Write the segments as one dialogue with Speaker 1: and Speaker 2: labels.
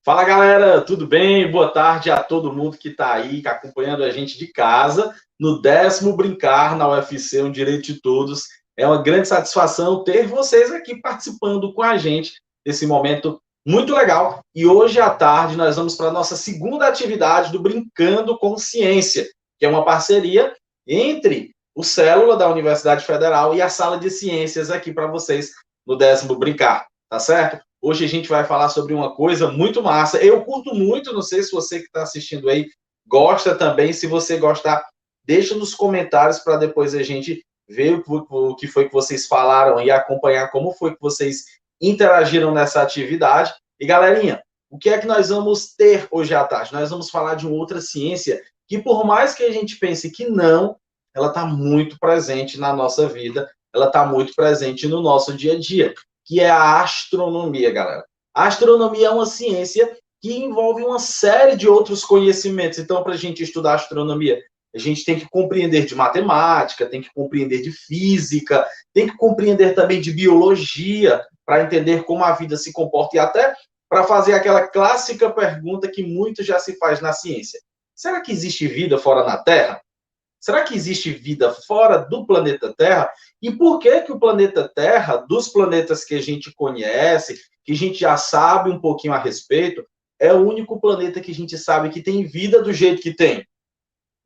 Speaker 1: Fala galera, tudo bem? Boa tarde a todo mundo que está aí, que acompanhando a gente de casa, no 10º Brincar na UFC, um direito de todos. É uma grande satisfação ter vocês aqui participando com a gente desse momento muito legal. E hoje à tarde nós vamos para a nossa segunda atividade do Brincando com Ciência, que é uma parceria entre o Célula da Universidade Federal e a Sala de Ciências aqui para vocês no 10º Brincar, tá certo? Hoje a gente vai falar sobre uma coisa muito massa. Eu curto muito, não sei se você que está assistindo aí gosta também. Se você gostar, deixa nos comentários para depois a gente ver o que foi que vocês falaram e acompanhar como foi que vocês interagiram nessa atividade. E galerinha, o que é que nós vamos ter hoje à tarde? Nós vamos falar de uma outra ciência que, por mais que a gente pense que não, ela está muito presente na nossa vida, ela está muito presente no nosso dia a dia, que é a astronomia, galera. A astronomia é uma ciência que envolve uma série de outros conhecimentos. Então, para a gente estudar astronomia, a gente tem que compreender de matemática, tem que compreender de física, tem que compreender também de biologia, para entender como a vida se comporta e até para fazer aquela clássica pergunta que muito já se faz na ciência. Será que existe vida fora da Terra? Será que existe vida fora do planeta Terra? E por que que o planeta Terra, dos planetas que a gente conhece, que a gente já sabe um pouquinho a respeito, é o único planeta que a gente sabe que tem vida do jeito que tem?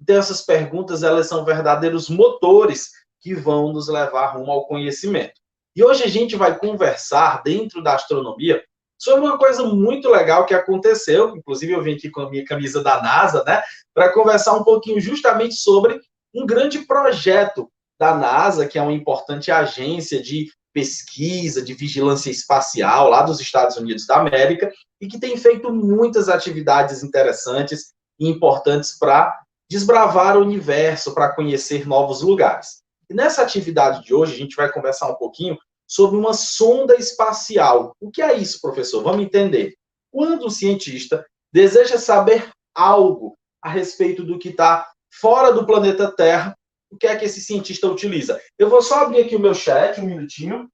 Speaker 1: Então, essas perguntas, elas são verdadeiros motores que vão nos levar rumo ao conhecimento. E hoje a gente vai conversar, dentro da astronomia, sobre uma coisa muito legal que aconteceu, inclusive eu vim aqui com a minha camisa da NASA, né, para conversar um pouquinho justamente sobre um grande projeto da NASA, que é uma importante agência de pesquisa, de vigilância espacial lá dos Estados Unidos da América, e que tem feito muitas atividades interessantes e importantes para desbravar o universo, para conhecer novos lugares. E nessa atividade de hoje, a gente vai conversar um pouquinho sobre uma sonda espacial. O que é isso, professor? Vamos entender. Quando um cientista deseja saber algo a respeito do que está fora do planeta Terra, o que é que esse cientista utiliza? Eu vou só abrir aqui o meu chat, um minutinho,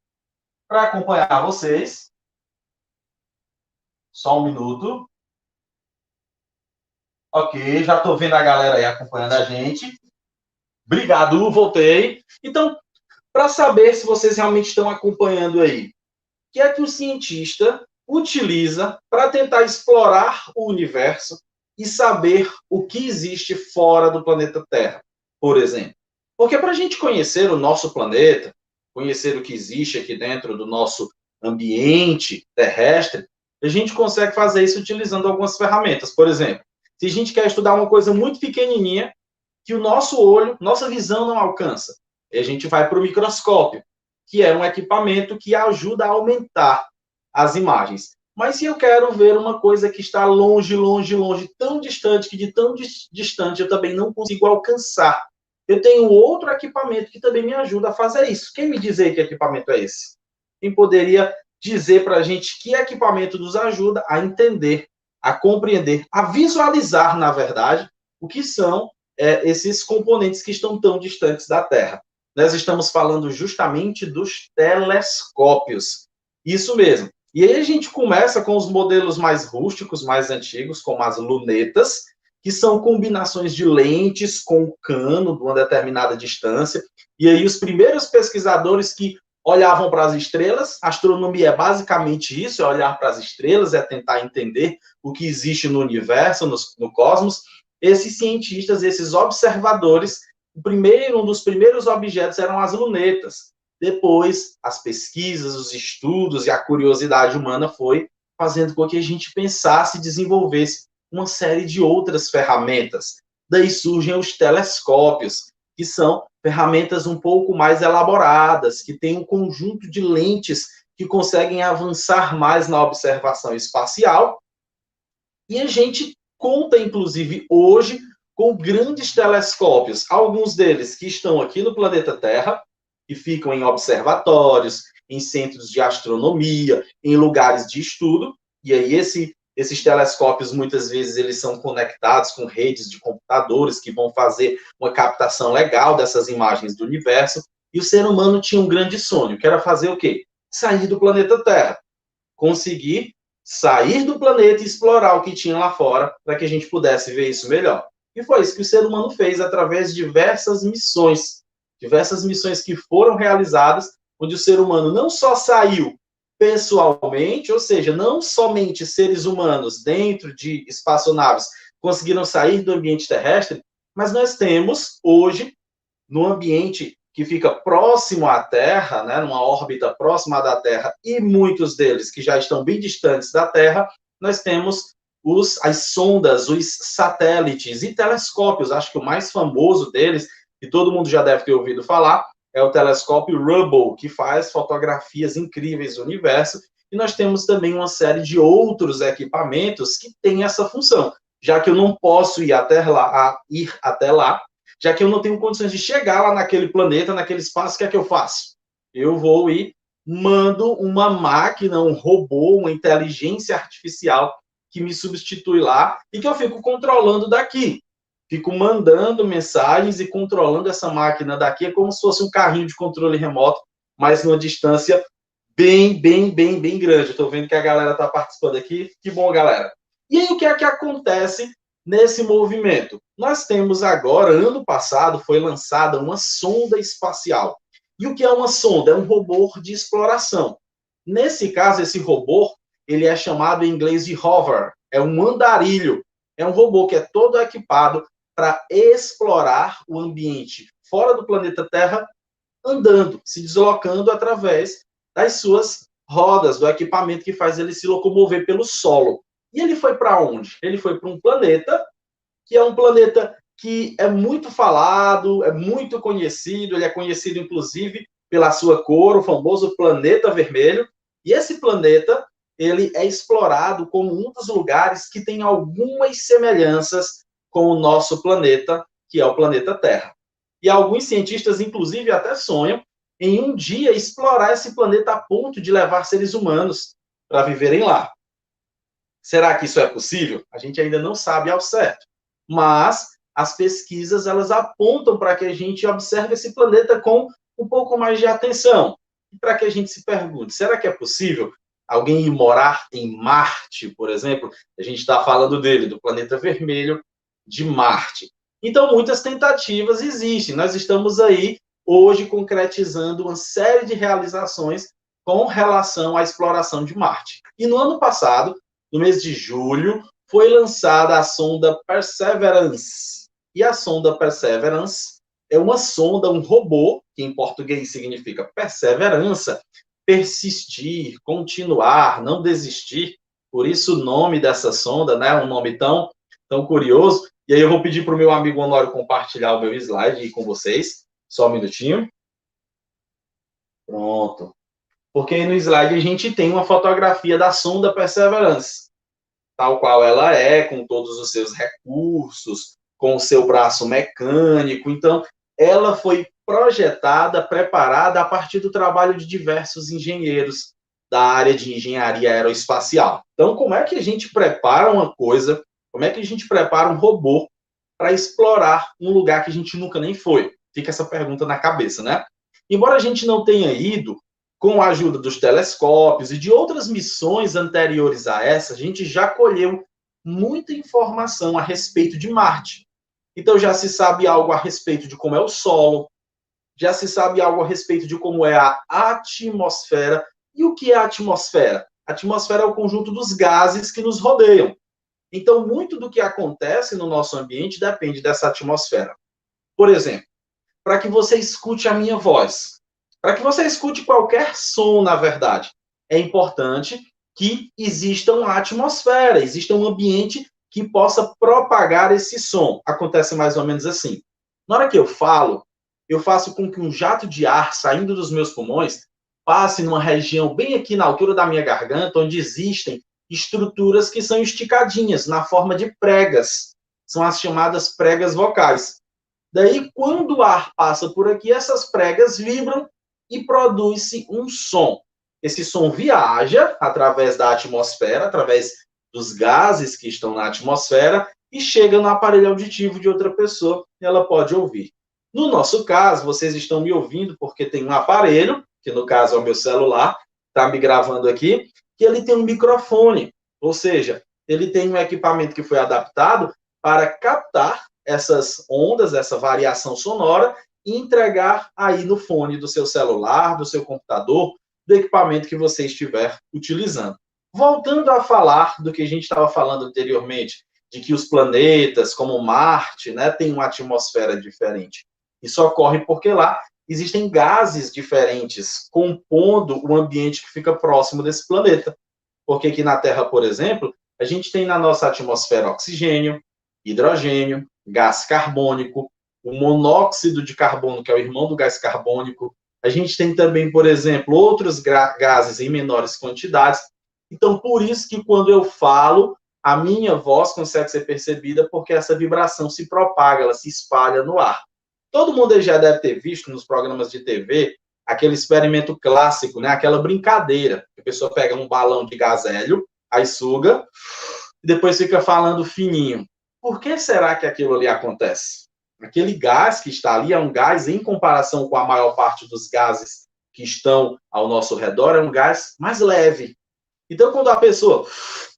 Speaker 1: para acompanhar vocês. Só um minuto. Ok, já estou vendo a galera aí acompanhando a gente. Obrigado, voltei. Então, para saber se vocês realmente estão acompanhando aí, o que é que o cientista utiliza para tentar explorar o universo e saber o que existe fora do planeta Terra, por exemplo? Porque para a gente conhecer o nosso planeta, conhecer o que existe aqui dentro do nosso ambiente terrestre, a gente consegue fazer isso utilizando algumas ferramentas. Por exemplo, se a gente quer estudar uma coisa muito pequenininha, que o nosso olho, nossa visão não alcança, a gente vai para o microscópio, que é um equipamento que ajuda a aumentar as imagens. Mas se eu quero ver uma coisa que está longe, longe, longe, tão distante, que de tão distante eu também não consigo alcançar, eu tenho outro equipamento que também me ajuda a fazer isso. Quem me diz aí que equipamento é esse? Quem poderia dizer para a gente que equipamento nos ajuda a entender, a compreender, a visualizar, na verdade, o que são esses componentes que estão tão distantes da Terra? Nós estamos falando justamente dos telescópios. Isso mesmo. E aí a gente começa com os modelos mais rústicos, mais antigos, como as lunetas, que são combinações de lentes com cano de uma determinada distância. E aí os primeiros pesquisadores que olhavam para as estrelas, a astronomia é basicamente isso, é olhar para as estrelas, é tentar entender o que existe no universo, no cosmos. Esses cientistas, esses observadores, um dos primeiros objetos eram as lunetas. Depois, as pesquisas, os estudos e a curiosidade humana foi fazendo com que a gente pensasse e desenvolvesse uma série de outras ferramentas. Daí surgem os telescópios, que são ferramentas um pouco mais elaboradas, que têm um conjunto de lentes que conseguem avançar mais na observação espacial. E a gente conta, inclusive, hoje, com grandes telescópios, alguns deles que estão aqui no planeta Terra, que ficam em observatórios, em centros de astronomia, em lugares de estudo, e aí esses telescópios, muitas vezes, eles são conectados com redes de computadores que vão fazer uma captação legal dessas imagens do universo, e o ser humano tinha um grande sonho, que era fazer o quê? Sair do planeta Terra, conseguir sair do planeta e explorar o que tinha lá fora, para que a gente pudesse ver isso melhor. E foi isso que o ser humano fez através de diversas missões que foram realizadas, onde o ser humano não só saiu pessoalmente, ou seja, não somente seres humanos dentro de espaçonaves conseguiram sair do ambiente terrestre, mas nós temos hoje, no ambiente que fica próximo à Terra, né, numa órbita próxima da Terra, e muitos deles que já estão bem distantes da Terra, nós temos as sondas, os satélites e telescópios. Acho que o mais famoso deles, que todo mundo já deve ter ouvido falar, é o telescópio Hubble, que faz fotografias incríveis do universo. E nós temos também uma série de outros equipamentos que têm essa função. Já que eu não posso ir até lá, já que eu não tenho condições de chegar lá naquele planeta, naquele espaço, o que é que eu faço? Eu vou e mando uma máquina, um robô, uma inteligência artificial que me substitui lá e que eu fico controlando daqui. Fico mandando mensagens e controlando essa máquina daqui, é como se fosse um carrinho de controle remoto, mas numa distância bem grande. Estou vendo que a galera está participando aqui. Que bom, galera. E aí, o que é que acontece nesse movimento? Nós temos agora, ano passado, foi lançada uma sonda espacial. E o que é uma sonda? É um robô de exploração. Nesse caso, esse robô, ele é chamado em inglês de hover, é um andarilho. É um robô que é todo equipado para explorar o ambiente fora do planeta Terra, andando, se deslocando através das suas rodas, do equipamento que faz ele se locomover pelo solo. E ele foi para onde? Ele foi para um planeta, que é um planeta que é muito falado, é muito conhecido, ele é conhecido, inclusive, pela sua cor, o famoso planeta vermelho. E esse planeta, ele é explorado como um dos lugares que tem algumas semelhanças com o nosso planeta, que é o planeta Terra. E alguns cientistas, inclusive, até sonham em um dia explorar esse planeta a ponto de levar seres humanos para viverem lá. Será que isso é possível? A gente ainda não sabe ao certo. Mas as pesquisas, elas apontam para que a gente observe esse planeta com um pouco mais de atenção. E para que a gente se pergunte, será que é possível alguém ir morar em Marte, por exemplo? A gente está falando dele, do planeta vermelho de Marte. Então, muitas tentativas existem. Nós estamos aí, hoje, concretizando uma série de realizações com relação à exploração de Marte. E no ano passado, no mês de julho, foi lançada a sonda Perseverance. E a sonda Perseverance é uma sonda, um robô, que em português significa perseverança, persistir, continuar, não desistir. Por isso o nome dessa sonda, né, um nome tão curioso. E aí eu vou pedir para o meu amigo Honório compartilhar o meu slide aí com vocês. Só um minutinho. Pronto. Porque aí no slide a gente tem uma fotografia da sonda Perseverance, tal qual ela é, com todos os seus recursos, com o seu braço mecânico. Então, ela foi projetada, preparada a partir do trabalho de diversos engenheiros da área de engenharia aeroespacial. Então, como é que a gente prepara uma coisa, como é que a gente prepara um robô para explorar um lugar que a gente nunca nem foi? Fica essa pergunta na cabeça, né? Embora a gente não tenha ido, com a ajuda dos telescópios e de outras missões anteriores a essa, a gente já colheu muita informação a respeito de Marte. Então, já se sabe algo a respeito de como é o solo, já se sabe algo a respeito de como é a atmosfera. E o que é a atmosfera? A atmosfera é o conjunto dos gases que nos rodeiam. Então, muito do que acontece no nosso ambiente depende dessa atmosfera. Por exemplo, para que você escute a minha voz, para que você escute qualquer som, na verdade, é importante que exista uma atmosfera, exista um ambiente que possa propagar esse som. Acontece mais ou menos assim. Na hora que eu falo, eu faço com que um jato de ar saindo dos meus pulmões passe numa região bem aqui na altura da minha garganta, onde existem estruturas que são esticadinhas, na forma de pregas. São as chamadas pregas vocais. Daí, quando o ar passa por aqui, essas pregas vibram e produz-se um som. Esse som viaja através da atmosfera, através dos gases que estão na atmosfera, e chega no aparelho auditivo de outra pessoa, e ela pode ouvir. No nosso caso, vocês estão me ouvindo porque tem um aparelho, que no caso é o meu celular, está me gravando aqui, que ele tem um microfone, ou seja, ele tem um equipamento que foi adaptado para captar essas ondas, essa variação sonora, e entregar aí no fone do seu celular, do seu computador, do equipamento que você estiver utilizando. Voltando a falar do que a gente estava falando anteriormente, de que os planetas, como Marte, né, têm uma atmosfera diferente. Isso ocorre porque lá existem gases diferentes compondo o ambiente que fica próximo desse planeta. Porque aqui na Terra, por exemplo, a gente tem na nossa atmosfera oxigênio, hidrogênio, gás carbônico, o monóxido de carbono, que é o irmão do gás carbônico. A gente tem também, por exemplo, outros gases em menores quantidades. Então, por isso que quando eu falo, a minha voz consegue ser percebida porque essa vibração se propaga, ela se espalha no ar. Todo mundo já deve ter visto nos programas de TV aquele experimento clássico, né? Aquela brincadeira. A pessoa pega um balão de gás hélio, aí suga, e depois fica falando fininho. Por que será que aquilo ali acontece? Aquele gás que está ali é um gás, em comparação com a maior parte dos gases que estão ao nosso redor, é um gás mais leve. Então, quando a pessoa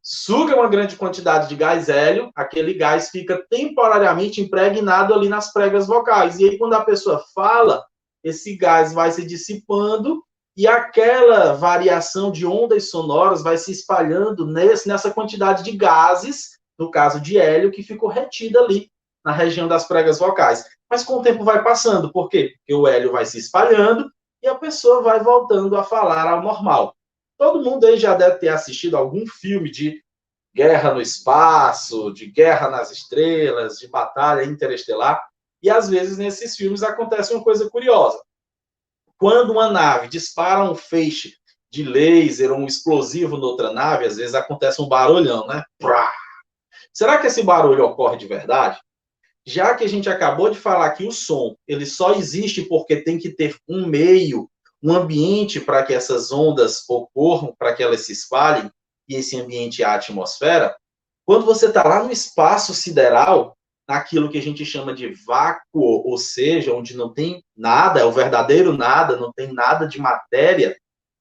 Speaker 1: suga uma grande quantidade de gás hélio, aquele gás fica temporariamente impregnado ali nas pregas vocais. E aí, quando a pessoa fala, esse gás vai se dissipando e aquela variação de ondas sonoras vai se espalhando nessa quantidade de gases, no caso de hélio, que ficou retida ali na região das pregas vocais. Mas com o tempo vai passando. Por quê? Porque o hélio vai se espalhando e a pessoa vai voltando a falar ao normal. Todo mundo aí já deve ter assistido algum filme de guerra no espaço, de guerra nas estrelas, de batalha interestelar. E às vezes nesses filmes acontece uma coisa curiosa. Quando uma nave dispara um feixe de laser, um explosivo noutra nave, às vezes acontece um barulhão, né? Será que esse barulho ocorre de verdade? Já que a gente acabou de falar que o som ele só existe porque tem que ter um meio, um ambiente para que essas ondas ocorram, para que elas se espalhem, e esse ambiente é a atmosfera, quando você está lá no espaço sideral, naquilo que a gente chama de vácuo, ou seja, onde não tem nada, é o verdadeiro nada, não tem nada de matéria,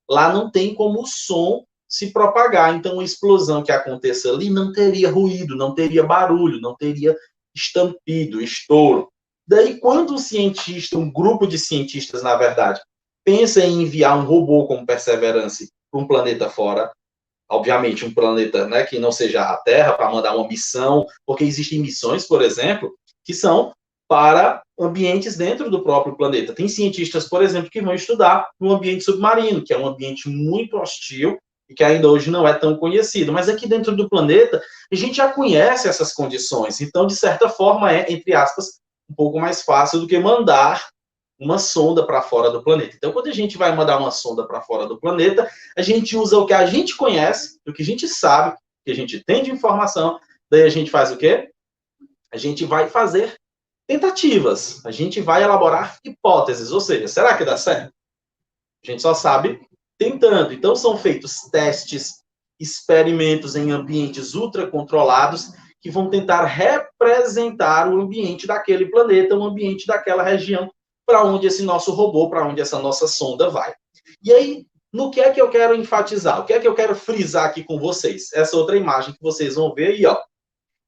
Speaker 1: lá não tem como o som se propagar. Então, uma explosão que aconteça ali não teria ruído, não teria barulho, não teria estampido, estouro. Daí, quando um cientista, um grupo de cientistas, na verdade, pensa em enviar um robô como Perseverance para um planeta fora, obviamente um planeta, né, que não seja a Terra, para mandar uma missão, porque existem missões, por exemplo, que são para ambientes dentro do próprio planeta. Tem cientistas, por exemplo, que vão estudar no ambiente submarino, que é um ambiente muito hostil e que ainda hoje não é tão conhecido. Mas aqui dentro do planeta, a gente já conhece essas condições. Então, de certa forma, é, entre aspas, um pouco mais fácil do que mandar uma sonda para fora do planeta. Então, quando a gente vai mandar uma sonda para fora do planeta, a gente usa o que a gente conhece, o que a gente sabe, o que a gente tem de informação, daí a gente faz o quê? A gente vai fazer tentativas, a gente vai elaborar hipóteses, ou seja, será que dá certo? A gente só sabe tentando. Então, são feitos testes, experimentos em ambientes ultracontrolados que vão tentar representar o ambiente daquele planeta, o ambiente daquela região, para onde esse nosso robô, para onde essa nossa sonda vai. E aí, no que é que eu quero enfatizar? O que é que eu quero frisar aqui com vocês? Essa outra imagem que vocês vão ver aí, ó.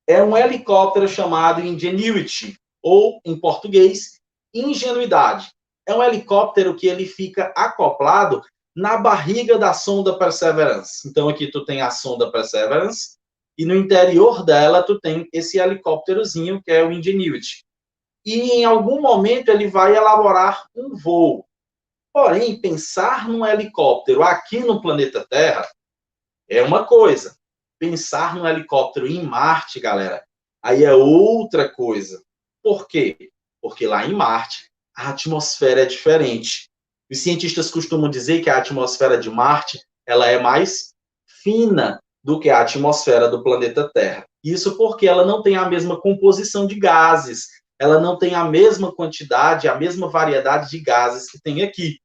Speaker 1: É um helicóptero chamado Ingenuity, ou, em português, Ingenuidade. É um helicóptero que ele fica acoplado na barriga da sonda Perseverance. Então, aqui tu tem a sonda Perseverance, e no interior dela tu tem esse helicópterozinho, que é o Ingenuity. E em algum momento ele vai elaborar um voo. Porém, pensar num helicóptero aqui no planeta Terra é uma coisa. Pensar num helicóptero em Marte, galera, aí é outra coisa. Por quê? Porque lá em Marte a atmosfera é diferente. Os cientistas costumam dizer que a atmosfera de Marte ela é mais fina do que a atmosfera do planeta Terra. Isso porque ela não tem a mesma composição de gases, ela não tem a mesma quantidade, a mesma variedade de gases que tem aqui.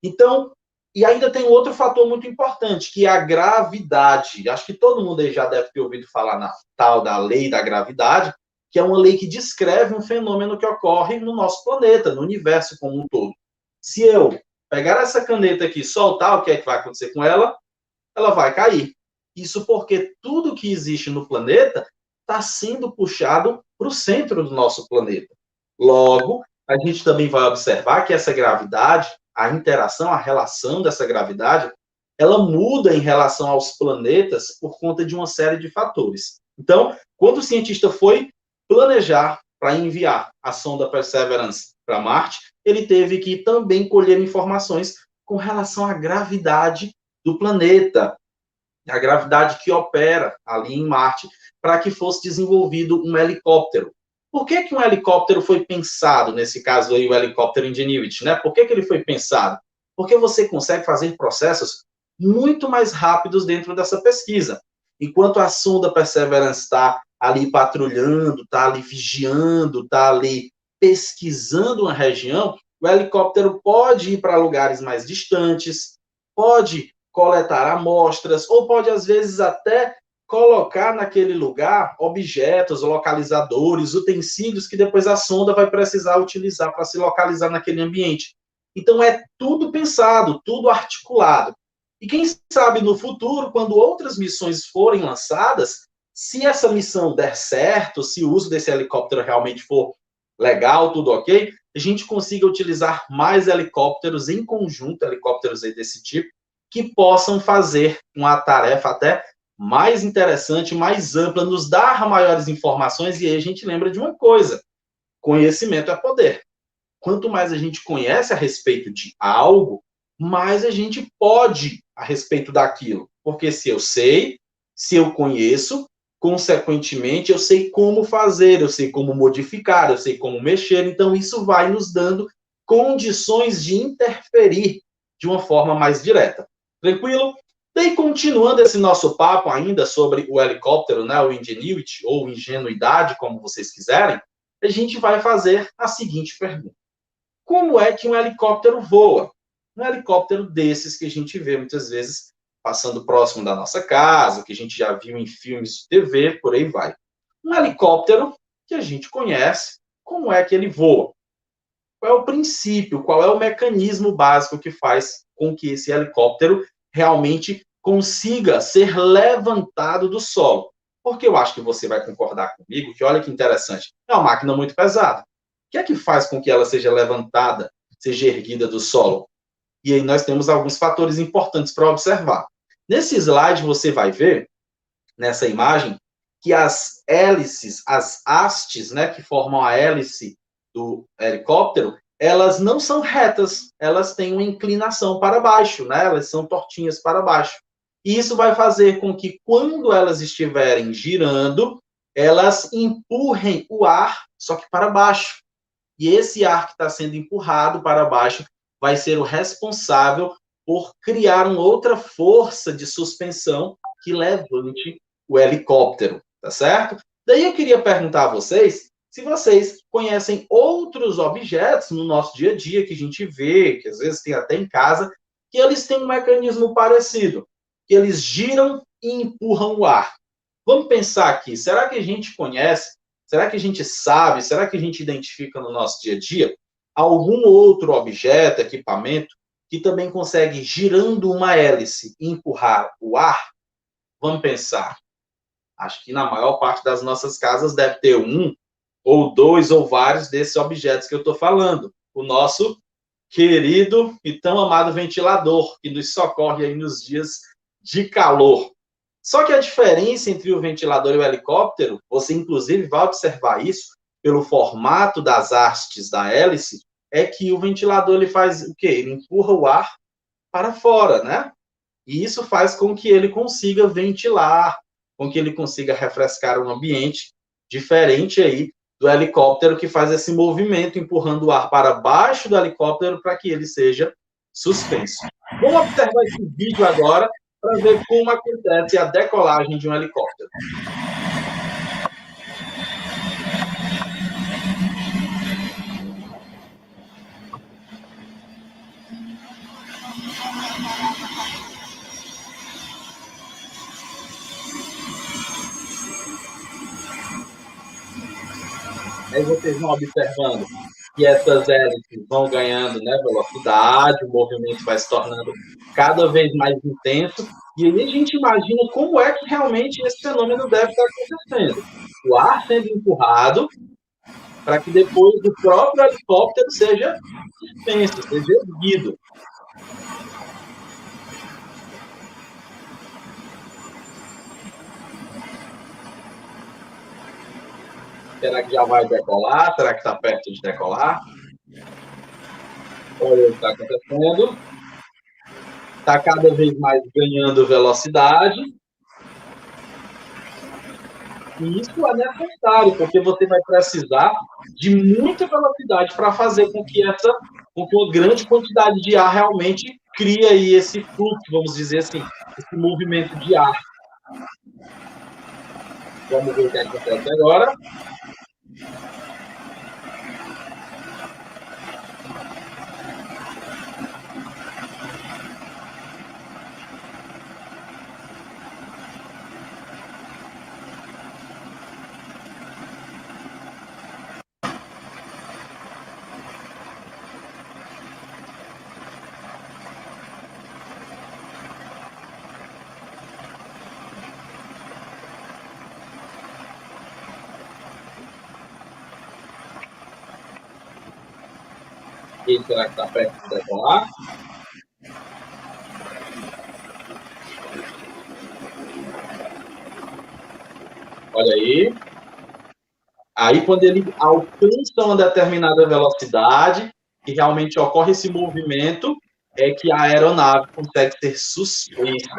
Speaker 1: Então, e ainda tem outro fator muito importante, que é a gravidade. Acho que todo mundo aí já deve ter ouvido falar na tal da lei da gravidade, que é uma lei que descreve um fenômeno que ocorre no nosso planeta, no universo como um todo. Se eu pegar essa caneta aqui e soltar, o que é que vai acontecer com ela? ela vai cair. Isso porque tudo que existe no planeta está sendo puxado para o centro do nosso planeta. Logo, a gente também vai observar que essa gravidade, a interação, a relação dessa gravidade, ela muda em relação aos planetas por conta de uma série de fatores. Então, quando o cientista foi planejar para enviar a sonda Perseverance para Marte, ele teve que também colher informações com relação à gravidade do planeta, a gravidade que opera ali em Marte, para que fosse desenvolvido um helicóptero. Por que um helicóptero foi pensado, nesse caso aí, o helicóptero Ingenuity, né? Por que ele foi pensado? Porque você consegue fazer processos muito mais rápidos dentro dessa pesquisa. Enquanto a sonda Perseverance está ali patrulhando, está ali vigiando, está ali pesquisando uma região, o helicóptero pode ir para lugares mais distantes, pode coletar amostras, ou pode, às vezes, até colocar naquele lugar objetos, localizadores, utensílios que depois a sonda vai precisar utilizar para se localizar naquele ambiente. Então, é tudo pensado, tudo articulado. E quem sabe no futuro, quando outras missões forem lançadas, se essa missão der certo, se o uso desse helicóptero realmente for legal, tudo ok, a gente consiga utilizar mais helicópteros em conjunto, helicópteros desse tipo, que possam fazer uma tarefa até mais interessante, mais ampla, nos dar maiores informações, e aí a gente lembra de uma coisa: conhecimento é poder. Quanto mais a gente conhece a respeito de algo, mais a gente pode a respeito daquilo. Porque se eu sei, se eu conheço, consequentemente, eu sei como fazer, eu sei como modificar, eu sei como mexer, então isso vai nos dando condições de interferir de uma forma mais direta. Tranquilo? Daí, continuando esse nosso papo ainda sobre o helicóptero, né, o Ingenuity, ou Ingenuidade, como vocês quiserem, a gente vai fazer a seguinte pergunta: como é que um helicóptero voa? Um helicóptero desses que a gente vê muitas vezes passando próximo da nossa casa, que a gente já viu em filmes de TV, por aí vai. Um helicóptero que a gente conhece, como é que ele voa? Qual é o princípio, qual é o mecanismo básico que faz com que esse helicóptero realmente consiga ser levantado do solo? Porque eu acho que você vai concordar comigo que, olha que interessante, é uma máquina muito pesada. O que é que faz com que ela seja levantada, seja erguida do solo? E aí nós temos alguns fatores importantes para observar. Nesse slide você vai ver, nessa imagem, que as hélices, as hastes, né, que formam a hélice do helicóptero, elas não são retas, elas têm uma inclinação para baixo, né? Elas são tortinhas para baixo. E isso vai fazer com que, quando elas estiverem girando, elas empurrem o ar, só que para baixo. E esse ar que está sendo empurrado para baixo vai ser o responsável por criar uma outra força de suspensão que levante o helicóptero, tá certo? Daí eu queria perguntar a vocês se vocês conhecem outros objetos no nosso dia a dia que a gente vê, que às vezes tem até em casa, que eles têm um mecanismo parecido, que eles giram e empurram o ar. Vamos pensar aqui, será que a gente conhece, será que a gente sabe, será que a gente identifica no nosso dia a dia algum outro objeto, equipamento, que também consegue, girando uma hélice, empurrar o ar? Vamos pensar. Acho que na maior parte das nossas casas deve ter um, ou dois, ou vários desses objetos que eu estou falando. O nosso querido e tão amado ventilador, que nos socorre aí nos dias de calor. Só que a diferença entre o ventilador e o helicóptero, você inclusive vai observar isso pelo formato das hastes da hélice, é que o ventilador ele faz o quê? Ele empurra o ar para fora, né? E isso faz com que ele consiga ventilar, com que ele consiga refrescar o ambiente, diferente aí do helicóptero, que faz esse movimento, empurrando o ar para baixo do helicóptero para que ele seja suspenso. Vamos observar esse vídeo agora para ver como acontece a decolagem de um helicóptero. Aí vocês vão observando que essas hélices vão ganhando, né, velocidade, o movimento vai se tornando cada vez mais intenso, E aí a gente imagina como é que realmente esse fenômeno deve estar acontecendo. O ar sendo empurrado para que depois o próprio helicóptero seja suspenso, seja erguido. Será que já vai decolar? Será que está perto de decolar? Olha o que está acontecendo. Está cada vez mais ganhando velocidade. E isso é necessário, porque você vai precisar de muita velocidade para fazer com que uma grande quantidade de ar realmente crie aí esse fluxo, vamos dizer assim, esse movimento de ar. Vamos ver o que acontece agora. E será que está perto de decolar? Olha aí. Aí, quando ele alcança uma determinada velocidade, que realmente ocorre esse movimento, é que a aeronave consegue ser suspensa.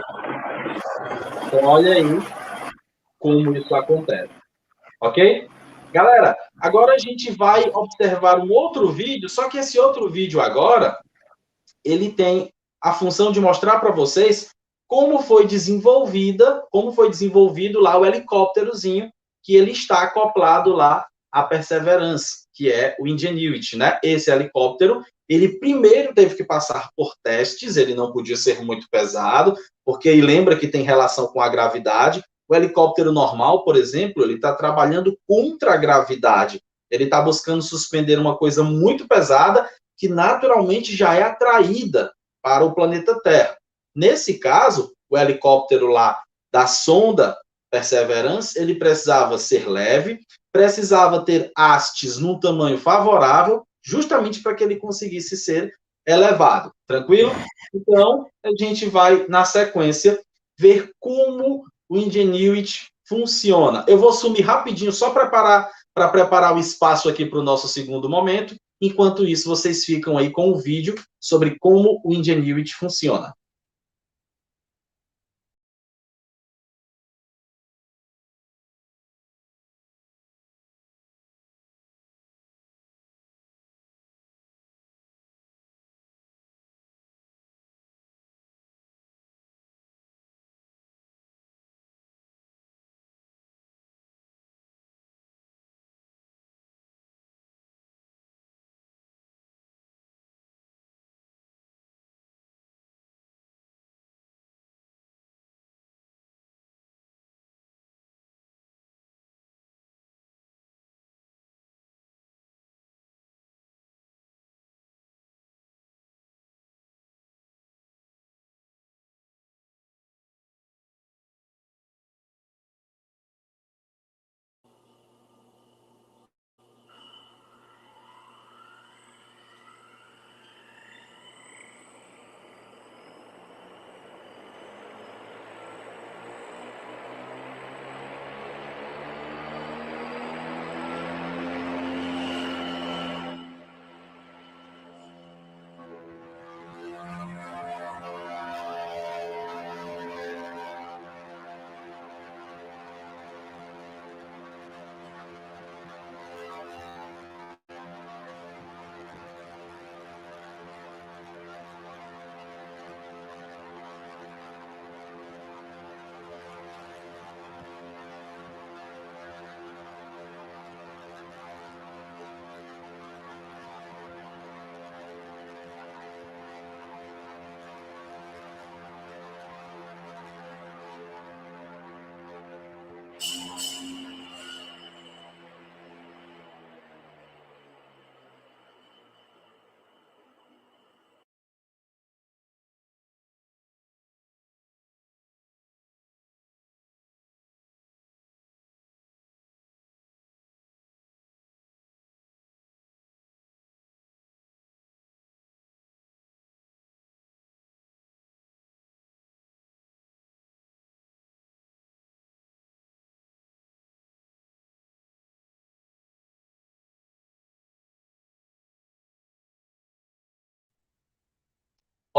Speaker 1: Então, olha aí como isso acontece, ok? Galera, agora a gente vai observar um outro vídeo, só que esse outro vídeo agora, ele tem a função de mostrar para vocês como foi desenvolvido lá o helicópterozinho que ele está acoplado lá à Perseverance, que é o Ingenuity, né? Esse helicóptero, ele primeiro teve que passar por testes, ele não podia ser muito pesado, porque lembra que tem relação com a gravidade. O helicóptero normal, por exemplo, ele está trabalhando contra a gravidade. Ele está buscando suspender uma coisa muito pesada que naturalmente já é atraída para o planeta Terra. Nesse caso, o helicóptero lá da sonda Perseverance, ele precisava ser leve, precisava ter hastes num tamanho favorável, justamente para que ele conseguisse ser elevado. Tranquilo? Então, a gente vai, na sequência, ver como o Ingenuity funciona. Eu vou sumir rapidinho só para preparar o espaço aqui para o nosso segundo momento. Enquanto isso, vocês ficam aí com o vídeo sobre como o Ingenuity funciona.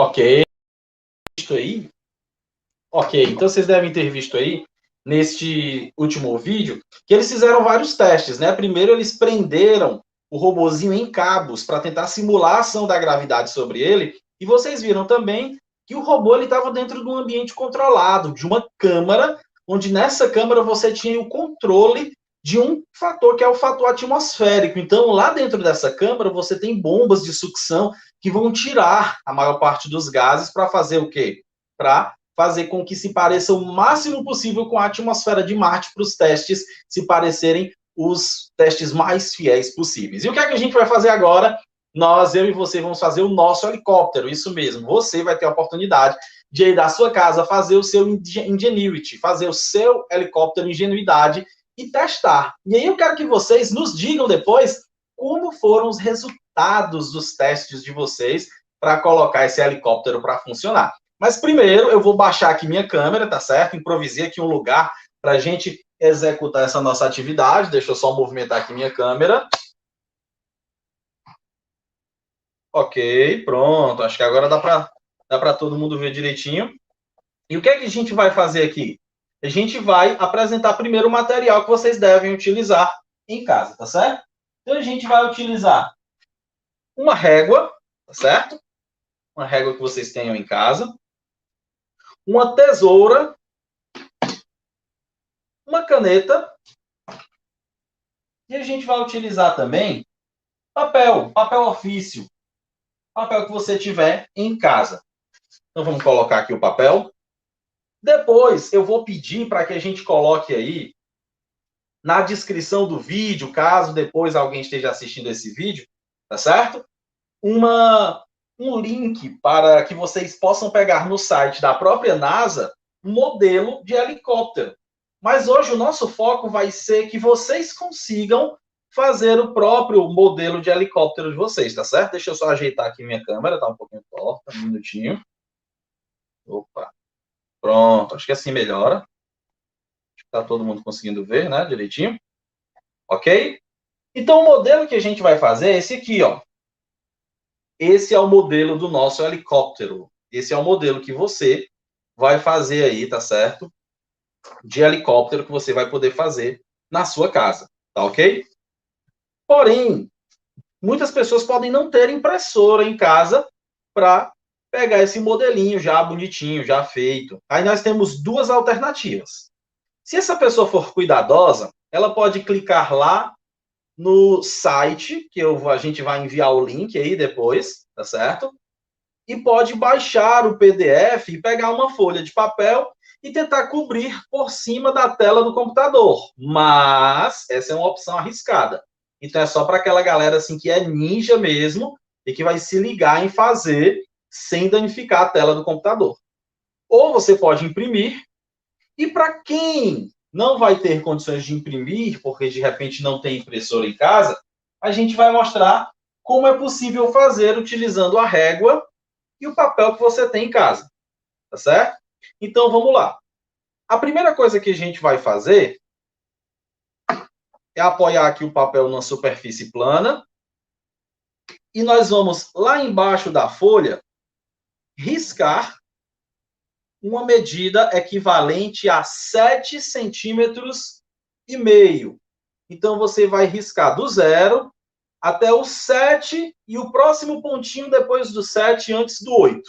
Speaker 1: Ok, visto aí. Ok, então vocês devem ter visto aí, neste último vídeo, que eles fizeram vários testes, né? Primeiro eles prenderam o robozinho em cabos para tentar simular a ação da gravidade sobre ele, e vocês viram também que o robô estava dentro de um ambiente controlado, de uma câmara, onde nessa câmara você tinha o controle de um fator, que é o fator atmosférico. Então, lá dentro dessa câmara, você tem bombas de sucção que vão tirar a maior parte dos gases para fazer o quê? Para fazer com que se pareça o máximo possível com a atmosfera de Marte para os testes se parecerem os testes mais fiéis possíveis. E o que é que a gente vai fazer agora? Nós, eu e você, vamos fazer o nosso helicóptero, isso mesmo. Você vai ter a oportunidade de ir da sua casa fazer o seu Ingenuity, fazer o seu helicóptero Ingenuidade e testar. E aí eu quero que vocês nos digam depois como foram os resultados dos testes de vocês para colocar esse helicóptero para funcionar. Mas primeiro eu vou baixar aqui minha câmera, tá certo? Improvisei aqui um lugar para a gente executar essa nossa atividade. Deixa eu só movimentar aqui minha câmera. Ok, pronto. Acho que agora dá para todo mundo ver direitinho. E o que é que a gente vai fazer aqui? A gente vai apresentar primeiro o material que vocês devem utilizar em casa, tá certo? Então a gente vai utilizar uma régua, tá certo? Uma régua que vocês tenham em casa. Uma tesoura, uma caneta, e a gente vai utilizar também papel ofício, papel que você tiver em casa. Então vamos colocar aqui o papel. Depois eu vou pedir para que a gente coloque aí na descrição do vídeo, caso depois alguém esteja assistindo esse vídeo, tá certo? Um link para que vocês possam pegar no site da própria NASA um modelo de helicóptero. Mas hoje o nosso foco vai ser que vocês consigam fazer o próprio modelo de helicóptero de vocês, tá certo? Deixa eu só ajeitar aqui minha câmera, tá um pouquinho torta, um minutinho. Opa, pronto, acho que assim melhora. Tá todo mundo conseguindo ver, né, direitinho? Ok? Então o modelo que a gente vai fazer é esse aqui, ó. Esse é o modelo do nosso helicóptero. Esse é o modelo que você vai fazer aí, tá certo? De helicóptero que você vai poder fazer na sua casa, tá ok? Porém, muitas pessoas podem não ter impressora em casa para pegar esse modelinho já bonitinho, já feito. Aí nós temos duas alternativas. Se essa pessoa for cuidadosa, ela pode clicar lá no site, que a gente vai enviar o link aí depois, tá certo? E pode baixar o PDF e pegar uma folha de papel e tentar cobrir por cima da tela do computador. Mas essa é uma opção arriscada. Então é só para aquela galera assim que é ninja mesmo e que vai se ligar em fazer sem danificar a tela do computador. Ou você pode imprimir, e para quem não vai ter condições de imprimir, porque de repente não tem impressora em casa, a gente vai mostrar como é possível fazer utilizando a régua e o papel que você tem em casa, tá certo? Então vamos lá. A primeira coisa que a gente vai fazer é apoiar aqui o papel numa superfície plana e nós vamos lá embaixo da folha riscar uma medida equivalente a 7,5 centímetros. Então você vai riscar do 0 até o 7 e o próximo pontinho depois do 7 antes do 8.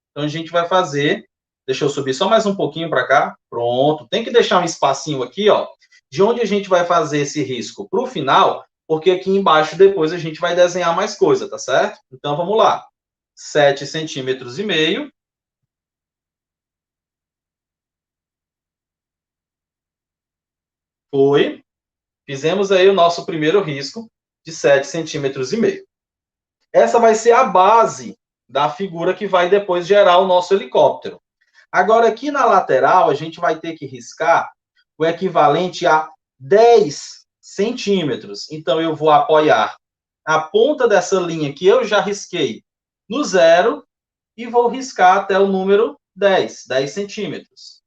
Speaker 1: Então a gente vai fazer, deixa eu subir só mais um pouquinho para cá, pronto. Tem que deixar um espacinho aqui, ó, de onde a gente vai fazer esse risco para o final, porque aqui embaixo depois a gente vai desenhar mais coisa, tá certo? Então vamos lá. 7,5 centímetros. Foi. Fizemos aí o nosso primeiro risco de 7,5 centímetros. Essa vai ser a base da figura que vai depois gerar o nosso helicóptero. Agora, aqui na lateral, a gente vai ter que riscar o equivalente a 10 centímetros. Então, eu vou apoiar a ponta dessa linha que eu já risquei no 0 e vou riscar até o número 10 centímetros.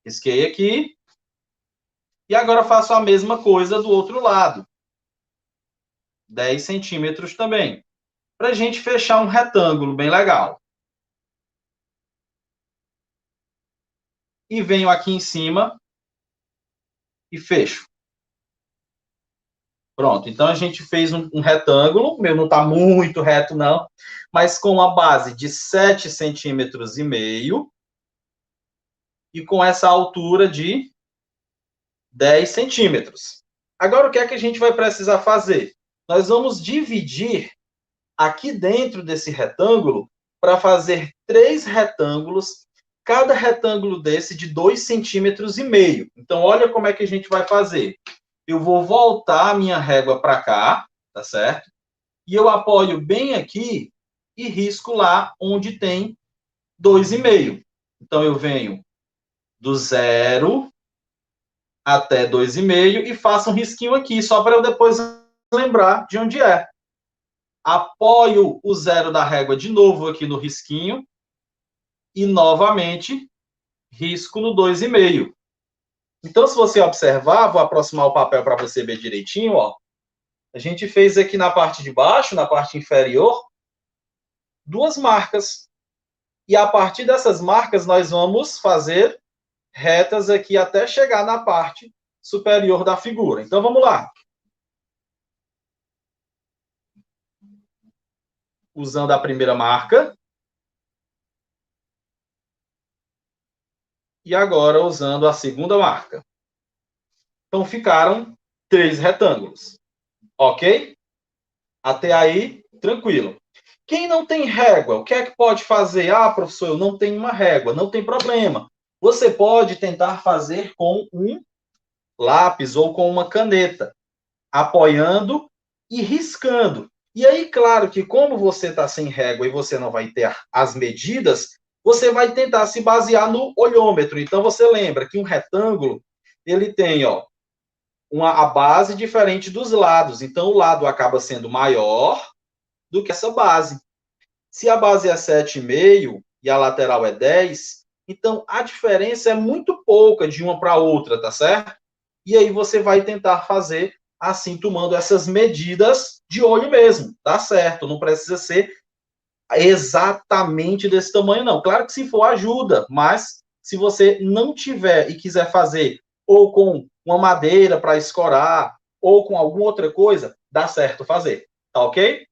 Speaker 1: Risquei aqui. E agora faço a mesma coisa do outro lado. 10 centímetros também. para a gente fechar um retângulo bem legal. E venho aqui em cima e fecho. Pronto, então a gente fez um retângulo, o meu não está muito reto não, mas com uma base de 7,5 centímetros e com essa altura de 10 centímetros. Agora, o que é que a gente vai precisar fazer? Nós vamos dividir aqui dentro desse retângulo para fazer 3 retângulos, cada retângulo desse de 2,5 centímetros. Então, olha como é que a gente vai fazer. Eu vou voltar a minha régua para cá, tá certo? E eu apoio bem aqui e risco lá onde tem 2,5. Então, eu venho do 0 até 2,5 e faço um risquinho aqui, só para eu depois lembrar de onde é. Apoio o 0 da régua de novo aqui no risquinho e, novamente, risco no 2,5. Então, se você observar, vou aproximar o papel para você ver direitinho, ó. A gente fez aqui na parte de baixo, na parte inferior, 2 marcas. E a partir dessas marcas, nós vamos fazer retas aqui até chegar na parte superior da figura. Então, vamos lá. Usando a primeira marca. E agora usando a segunda marca. Então, ficaram 3 retângulos. Ok? Até aí, tranquilo. Quem não tem régua, o que é que pode fazer? Ah, professor, eu não tenho uma régua. Não tem problema. Você pode tentar fazer com um lápis ou com uma caneta, apoiando e riscando. E aí, claro que como você está sem régua e você não vai ter as medidas, você vai tentar se basear no olhômetro. Então, você lembra que um retângulo, ele tem, ó, a base diferente dos lados. Então, o lado acaba sendo maior do que essa base. Se a base é 7,5 e a lateral é 10, então a diferença é muito pouca de uma para outra, tá certo? E aí você vai tentar fazer assim, tomando essas medidas de olho mesmo, tá certo? Não precisa ser exatamente desse tamanho, não. Claro que se for, ajuda, mas se você não tiver e quiser fazer ou com uma madeira para escorar, ou com alguma outra coisa, dá certo fazer, tá ok?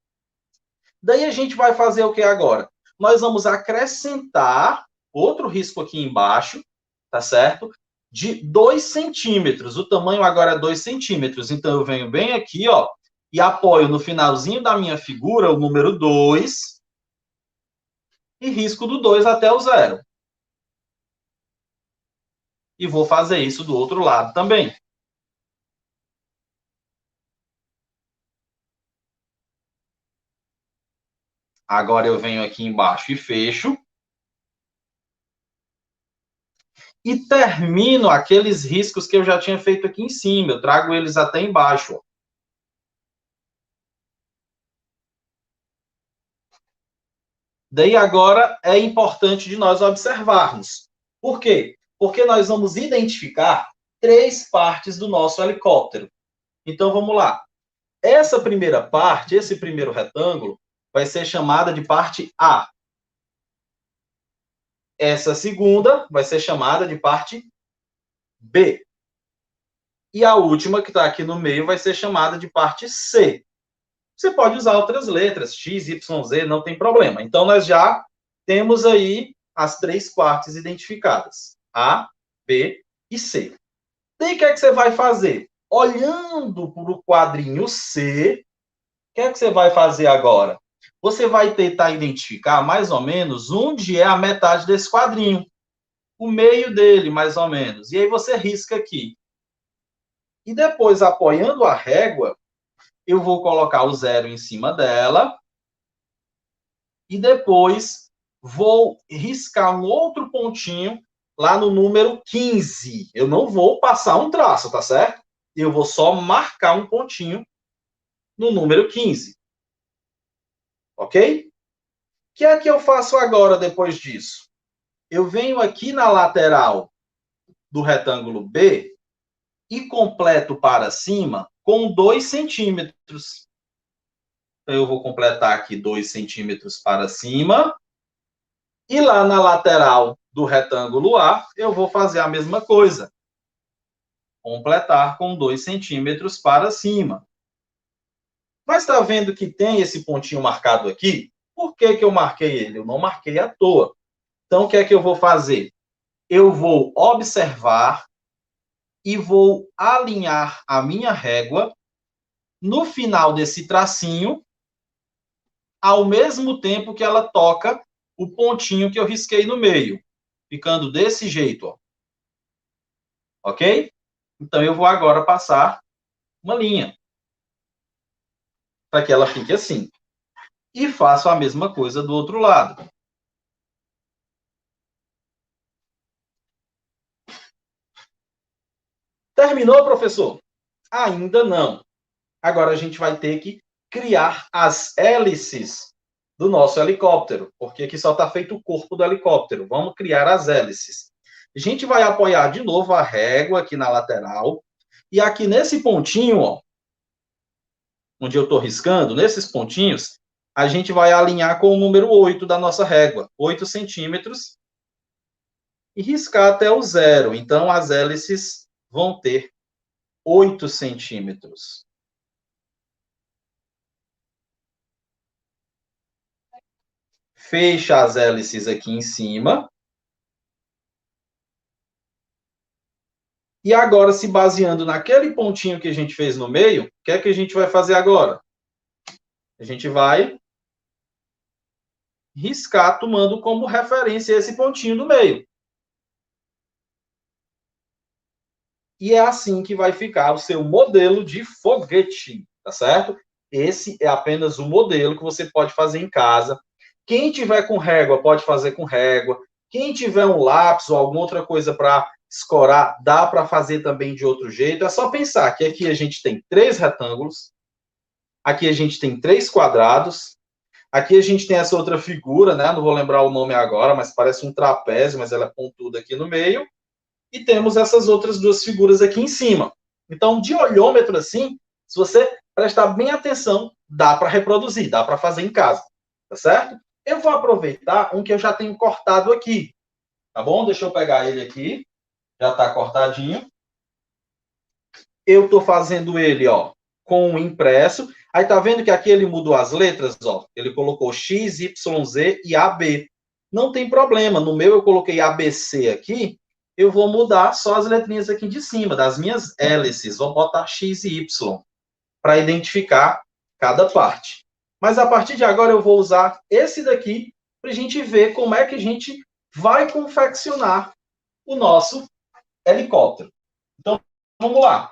Speaker 1: Daí a gente vai fazer o que agora? Nós vamos acrescentar outro risco aqui embaixo, tá certo? De 2 centímetros. O tamanho agora é 2 centímetros. Então, eu venho bem aqui, ó, e apoio no finalzinho da minha figura o número 2 e risco do 2 até o 0. E vou fazer isso do outro lado também. Agora eu venho aqui embaixo e fecho. E termino aqueles riscos que eu já tinha feito aqui em cima. Eu trago eles até embaixo, ó. Daí agora é importante de nós observarmos. Por quê? Porque nós vamos identificar 3 partes do nosso helicóptero. Então vamos lá. Essa primeira parte, esse primeiro retângulo, vai ser chamada de parte A. Essa segunda vai ser chamada de parte B. E a última, que está aqui no meio, vai ser chamada de parte C. Você pode usar outras letras, X, Y, Z, não tem problema. Então, nós já temos aí as 3 partes identificadas. A, B e C. Daí, o que é que você vai fazer? Olhando para o quadrinho C, o que é que você vai fazer agora? Você vai tentar identificar mais ou menos onde é a metade desse quadrinho. O meio dele, mais ou menos. E aí você risca aqui. E depois, apoiando a régua, eu vou colocar o 0 em cima dela e depois vou riscar um outro pontinho lá no número 15. Eu não vou passar um traço, tá certo? Eu vou só marcar um pontinho no número 15. Ok? O que é que eu faço agora depois disso? Eu venho aqui na lateral do retângulo B e completo para cima com 2 centímetros. Então, eu vou completar aqui 2 centímetros para cima. E lá na lateral do retângulo A, eu vou fazer a mesma coisa. Completar com 2 centímetros para cima. Mas está vendo que tem esse pontinho marcado aqui? Por que eu marquei ele? Eu não marquei à toa. Então, o que é que eu vou fazer? Eu vou observar e vou alinhar a minha régua no final desse tracinho, ao mesmo tempo que ela toca o pontinho que eu risquei no meio, ficando desse jeito, ó. Ok? Então, eu vou agora passar uma linha, para que ela fique assim. E faço a mesma coisa do outro lado. Terminou, professor? Ainda não. Agora a gente vai ter que criar as hélices do nosso helicóptero, porque aqui só está feito o corpo do helicóptero. Vamos criar as hélices. A gente vai apoiar de novo a régua aqui na lateral. E aqui nesse pontinho, ó, onde eu estou riscando, nesses pontinhos, a gente vai alinhar com o número 8 da nossa régua, 8 centímetros, e riscar até o zero. Então, as hélices vão ter 8 centímetros. Fecha as hélices aqui em cima. E agora, se baseando naquele pontinho que a gente fez no meio, o que é que a gente vai fazer agora? A gente vai riscar, tomando como referência esse pontinho do meio. E é assim que vai ficar o seu modelo de foguete, tá certo? Esse é apenas o modelo que você pode fazer em casa. Quem tiver com régua, pode fazer com régua. Quem tiver um lápis ou alguma outra coisa para escorar, dá para fazer também de outro jeito. É só pensar que aqui a gente tem 3 retângulos, aqui a gente tem 3 quadrados, aqui a gente tem essa outra figura, né? Não vou lembrar o nome agora, mas parece um trapézio, mas ela é pontuda aqui no meio. E temos essas outras 2 figuras aqui em cima. Então, de olhômetro assim, se você prestar bem atenção, dá para reproduzir, dá para fazer em casa, tá certo? Eu vou aproveitar um que eu já tenho cortado aqui, tá bom? Deixa eu pegar ele aqui, já está cortadinho. Eu estou fazendo ele, ó, com o impresso. Aí tá vendo que aqui ele mudou as letras, ó. Ele colocou X, Y, Z e AB. Não tem problema. No meu eu coloquei ABC aqui. Eu vou mudar só as letrinhas aqui de cima, das minhas hélices. Vou botar X e Y para identificar cada parte. Mas a partir de agora eu vou usar esse daqui para a gente ver como é que a gente vai confeccionar o nosso helicóptero. Então, vamos lá.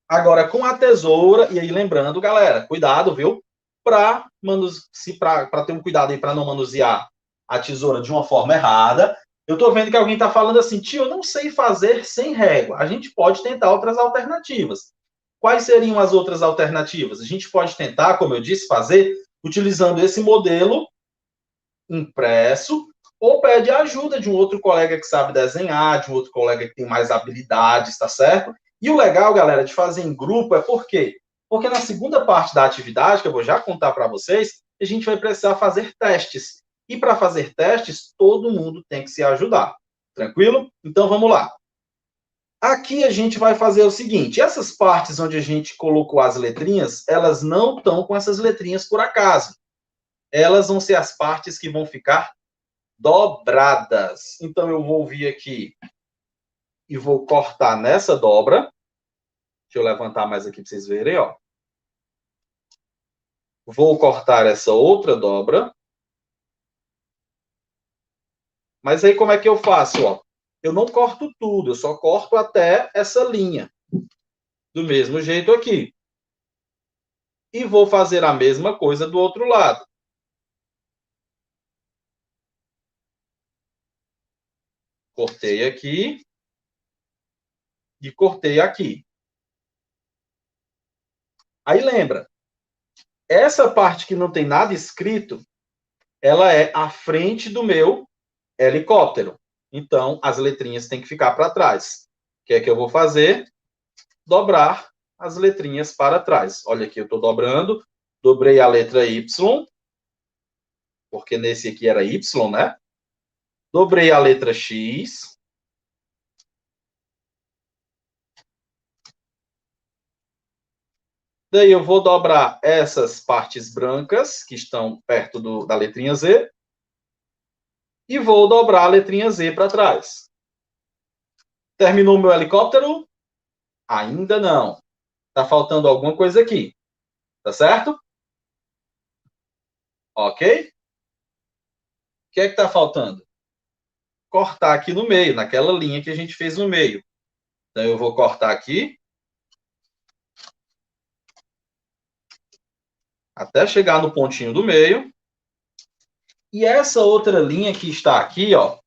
Speaker 1: Agora, com a tesoura, e aí lembrando, galera, cuidado, viu? Para ter um cuidado aí para não manusear a tesoura de uma forma errada. Eu estou vendo que alguém está falando assim, tio, eu não sei fazer sem régua. A gente pode tentar outras alternativas. Quais seriam as outras alternativas? A gente pode tentar, como eu disse, fazer utilizando esse modelo impresso, ou pede ajuda de um outro colega que sabe desenhar, de um outro colega que tem mais habilidades, tá certo? E o legal, galera, de fazer em grupo é por quê? Porque na segunda parte da atividade, que eu vou já contar para vocês, a gente vai precisar fazer testes. E para fazer testes, todo mundo tem que se ajudar. Tranquilo? Então vamos lá. Aqui a gente vai fazer o seguinte, essas partes onde a gente colocou as letrinhas, elas não estão com essas letrinhas por acaso. Elas vão ser as partes que vão ficar dobradas. Então, eu vou vir aqui e vou cortar nessa dobra. Deixa eu levantar mais aqui para vocês verem, ó. Vou cortar essa outra dobra. Mas aí, como é que eu faço, ó? Eu não corto tudo, eu só corto até essa linha. Do mesmo jeito aqui. E vou fazer a mesma coisa do outro lado. Cortei aqui. E cortei aqui. Aí lembra, essa parte que não tem nada escrito, ela é a frente do meu helicóptero. Então, as letrinhas têm que ficar para trás. O que é que eu vou fazer? Dobrar as letrinhas para trás. Olha aqui, eu estou dobrando. Dobrei a letra Y, porque nesse aqui era Y, né? Dobrei a letra X. Daí eu vou dobrar essas partes brancas, que estão perto da letrinha Z, e vou dobrar a letrinha Z para trás. Terminou o meu helicóptero? Ainda não. Tá faltando alguma coisa aqui. Tá certo? Ok? O que é que tá faltando? Cortar aqui no meio, naquela linha que a gente fez no meio. Então eu vou cortar aqui até chegar no pontinho do meio. E essa outra linha que está aqui, ó,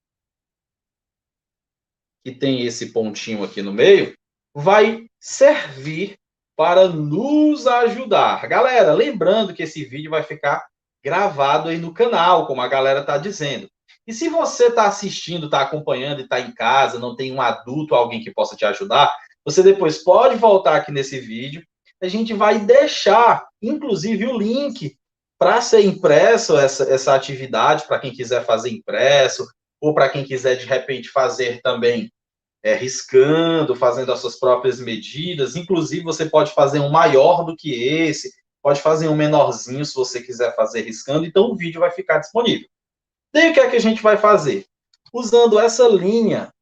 Speaker 1: que tem esse pontinho aqui no meio, vai servir para nos ajudar. Galera, lembrando que esse vídeo vai ficar gravado aí no canal, como a galera está dizendo. E se você está assistindo, está acompanhando e está em casa, não tem um adulto, alguém que possa te ajudar, você depois pode voltar aqui nesse vídeo. A gente vai deixar, inclusive, o link para ser impresso essa atividade, para quem quiser fazer impresso, ou para quem quiser, de repente, fazer também riscando, fazendo as suas próprias medidas. Inclusive, você pode fazer um maior do que esse, pode fazer um menorzinho se você quiser fazer riscando. Então, o vídeo vai ficar disponível. Daí, o que é que a gente vai fazer? Usando essa linha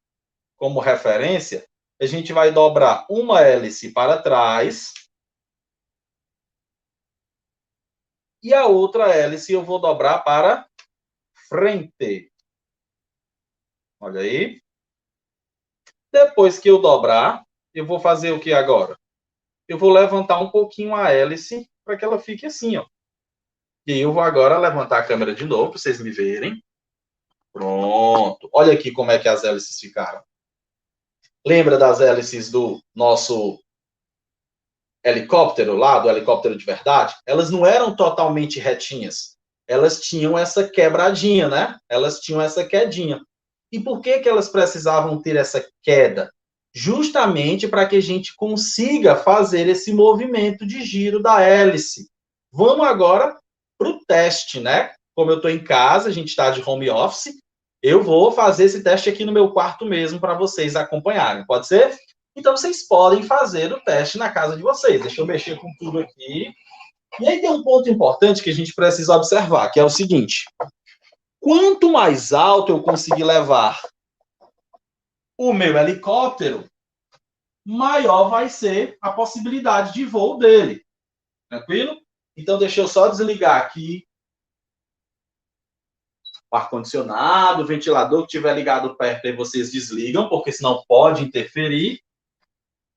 Speaker 1: como referência, a gente vai dobrar uma hélice para trás e a outra hélice eu vou dobrar para frente. Olha aí. Depois que eu dobrar, eu vou fazer o que agora? Eu vou levantar um pouquinho a hélice para que ela fique assim, ó. E eu vou agora levantar a câmera de novo para vocês me verem. Pronto. Olha aqui como é que as hélices ficaram. Lembra das hélices do nosso helicóptero lá, do helicóptero de verdade? Elas não eram totalmente retinhas. Elas tinham essa quebradinha, né? Elas tinham essa quedinha. E por que que elas precisavam ter essa queda? Justamente para que a gente consiga fazer esse movimento de giro da hélice. Vamos agora para o teste, né? Como eu estou em casa, a gente está de home office, eu vou fazer esse teste aqui no meu quarto mesmo para vocês acompanharem. Pode ser? Então, vocês podem fazer o teste na casa de vocês. Deixa eu mexer com tudo aqui. E aí tem um ponto importante que a gente precisa observar, que é o seguinte. Quanto mais alto eu conseguir levar o meu helicóptero, maior vai ser a possibilidade de voo dele. Tranquilo? Então, deixa eu só desligar aqui o ar-condicionado, o ventilador que estiver ligado perto, aí vocês desligam, porque senão pode interferir.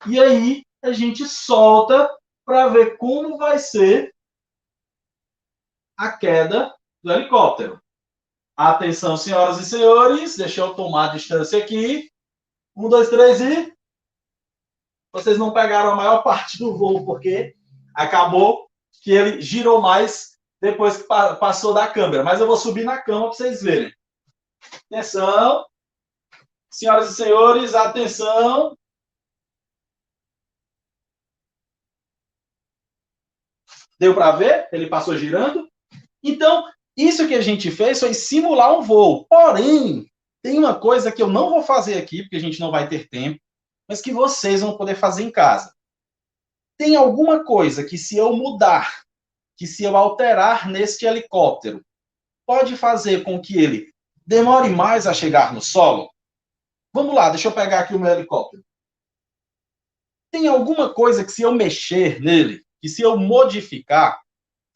Speaker 1: E aí, a gente solta para ver como vai ser a queda do helicóptero. Atenção, senhoras e senhores, deixa eu tomar a distância aqui. 1, 2, 3 e... Vocês não pegaram a maior parte do voo, porque acabou que ele girou mais depois que passou da câmera. Mas eu vou subir na cama para vocês verem. Atenção. Senhoras e senhores, atenção. Deu para ver? Ele passou girando. Então, isso que a gente fez foi simular um voo. Porém, tem uma coisa que eu não vou fazer aqui, porque a gente não vai ter tempo, mas que vocês vão poder fazer em casa. Tem alguma coisa que, se eu mudar, que se eu alterar neste helicóptero, pode fazer com que ele demore mais a chegar no solo? Vamos lá, deixa eu pegar aqui o meu helicóptero. Tem alguma coisa que, se eu mexer nele, que se eu modificar,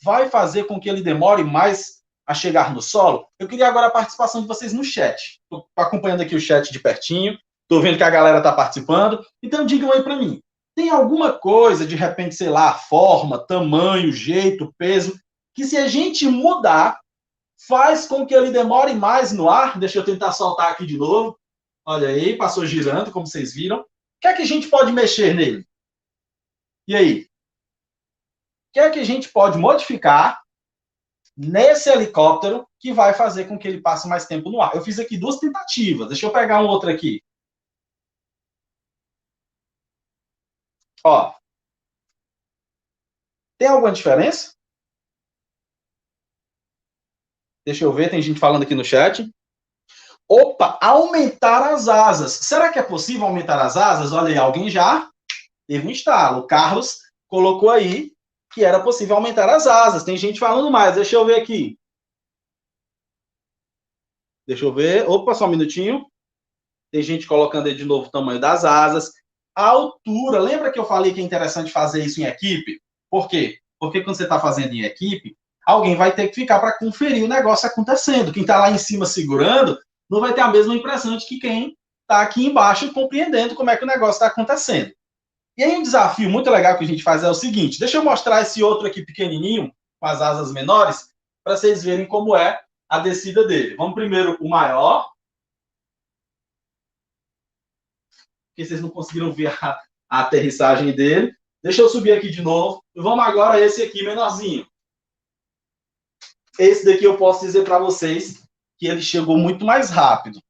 Speaker 1: vai fazer com que ele demore mais a chegar no solo? Eu queria agora a participação de vocês no chat. Estou acompanhando aqui o chat de pertinho, estou vendo que a galera está participando. Então, digam aí para mim. Tem alguma coisa, de repente, sei lá, forma, tamanho, jeito, peso, que, se a gente mudar, faz com que ele demore mais no ar? Deixa eu tentar soltar aqui de novo. Olha aí, passou girando, como vocês viram. O que é que a gente pode mexer nele? E aí? O que é que a gente pode modificar nesse helicóptero que vai fazer com que ele passe mais tempo no ar? Eu fiz aqui 2 tentativas. Deixa eu pegar um outro aqui. Ó. Tem alguma diferença? Deixa eu ver, tem gente falando aqui no chat. Opa, aumentar as asas. Será que é possível aumentar as asas? Olha aí, alguém já teve um estalo. O Carlos colocou aí que era possível aumentar as asas. Tem gente falando mais. Deixa eu ver aqui. Deixa eu ver. Opa, só um minutinho. Tem gente colocando aí de novo o tamanho das asas. A altura. Lembra que eu falei que é interessante fazer isso em equipe? Por quê? Porque quando você está fazendo em equipe, alguém vai ter que ficar para conferir o negócio acontecendo. Quem está lá em cima segurando não vai ter a mesma impressão de que quem está aqui embaixo compreendendo como é que o negócio está acontecendo. E aí um desafio muito legal que a gente faz é o seguinte, deixa eu mostrar esse outro aqui pequenininho, com as asas menores, para vocês verem como é a descida dele. Vamos primeiro o maior, porque vocês não conseguiram ver a aterrissagem dele. Deixa eu subir aqui de novo. E vamos agora a esse aqui menorzinho. Esse daqui eu posso dizer para vocês que ele chegou muito mais rápido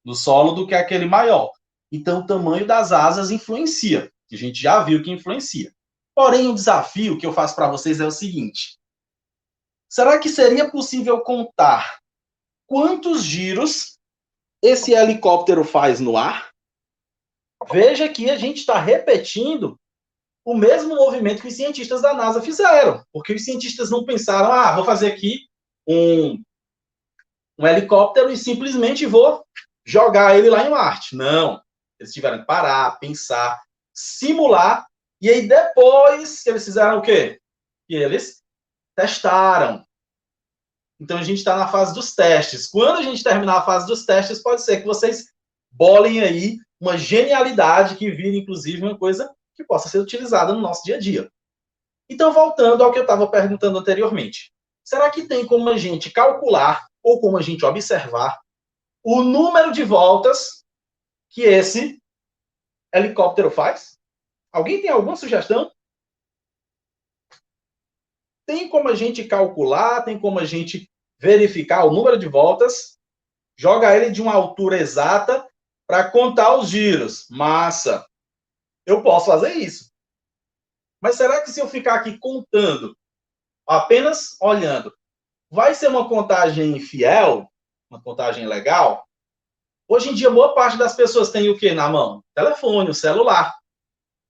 Speaker 1: no solo do que aquele maior. Então, o tamanho das asas influencia. A gente já viu que influencia. Porém, o desafio que eu faço para vocês é o seguinte. Será que seria possível contar quantos giros esse helicóptero faz no ar? Veja que a gente está repetindo o mesmo movimento que os cientistas da NASA fizeram. Porque os cientistas não pensaram, vou fazer aqui um helicóptero e simplesmente vou jogar ele lá em Marte. Não. Eles tiveram que parar, pensar, simular, e aí depois eles fizeram o quê? E eles testaram. Então a gente está na fase dos testes. Quando a gente terminar a fase dos testes, pode ser que vocês bolem aí uma genialidade que vire, inclusive, uma coisa que possa ser utilizada no nosso dia a dia. Então, voltando ao que eu estava perguntando anteriormente. Será que tem como a gente calcular ou como a gente observar o número de voltas que esse helicóptero faz? Alguém tem alguma sugestão? Tem como a gente calcular, tem como a gente verificar o número de voltas, joga ele de uma altura exata para contar os giros. Massa! Eu posso fazer isso. Mas será que se eu ficar aqui contando, apenas olhando, vai ser uma contagem fiel? Uma contagem legal? Hoje em dia, boa parte das pessoas tem o que na mão? Telefone, o celular.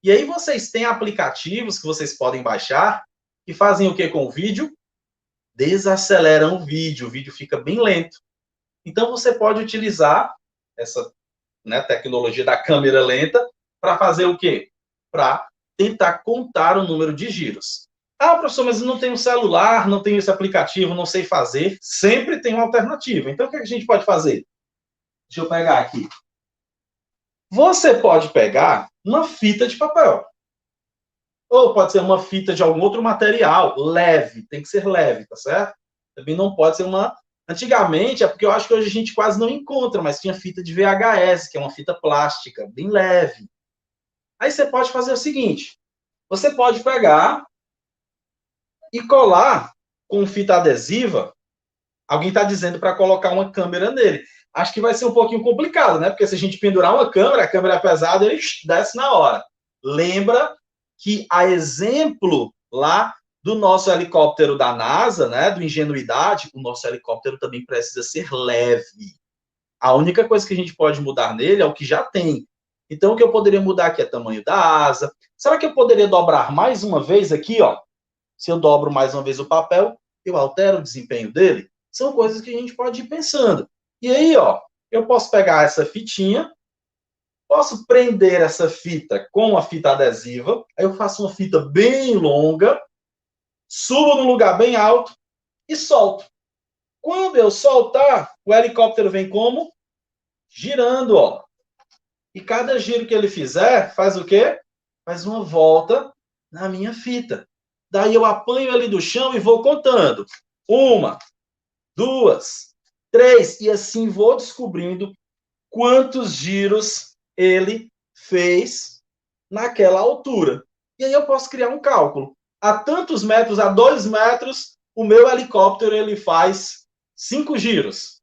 Speaker 1: E aí vocês têm aplicativos que vocês podem baixar que fazem o que com o vídeo? Desaceleram o vídeo fica bem lento. Então você pode utilizar essa tecnologia da câmera lenta para fazer o quê? Para tentar contar o número de giros. Professor, mas eu não tenho celular, não tenho esse aplicativo, não sei fazer. Sempre tem uma alternativa. Então o que a gente pode fazer? Deixa eu pegar aqui. Você pode pegar uma fita de papel. Ou pode ser uma fita de algum outro material, leve, tem que ser leve, tá certo? Também não pode ser uma... Antigamente, é porque eu acho que hoje a gente quase não encontra, mas tinha fita de VHS, que é uma fita plástica, bem leve. Aí você pode fazer o seguinte, você pode pegar e colar com fita adesiva, alguém está dizendo para colocar uma câmera nele. Acho que vai ser um pouquinho complicado, né? Porque se a gente pendurar uma câmera, a câmera é pesada, ele desce na hora. Lembra que a exemplo lá do nosso helicóptero da NASA, né, do Ingenuidade, o nosso helicóptero também precisa ser leve. A única coisa que a gente pode mudar nele é o que já tem. Então, o que eu poderia mudar aqui é o tamanho da asa. Será que eu poderia dobrar mais uma vez aqui, ó? Se eu dobro mais uma vez o papel, eu altero o desempenho dele? São coisas que a gente pode ir pensando. E aí, ó, eu posso pegar essa fitinha, posso prender essa fita com a fita adesiva, aí eu faço uma fita bem longa, subo num lugar bem alto e solto. Quando eu soltar, o helicóptero vem como? Girando, ó. E cada giro que ele fizer, faz o quê? Faz uma volta na minha fita. Daí eu apanho ele do chão e vou contando. 1, 2, 3, e assim vou descobrindo quantos giros ele fez naquela altura. E aí eu posso criar um cálculo. A tantos metros, a 2 metros, o meu helicóptero ele faz 5 giros.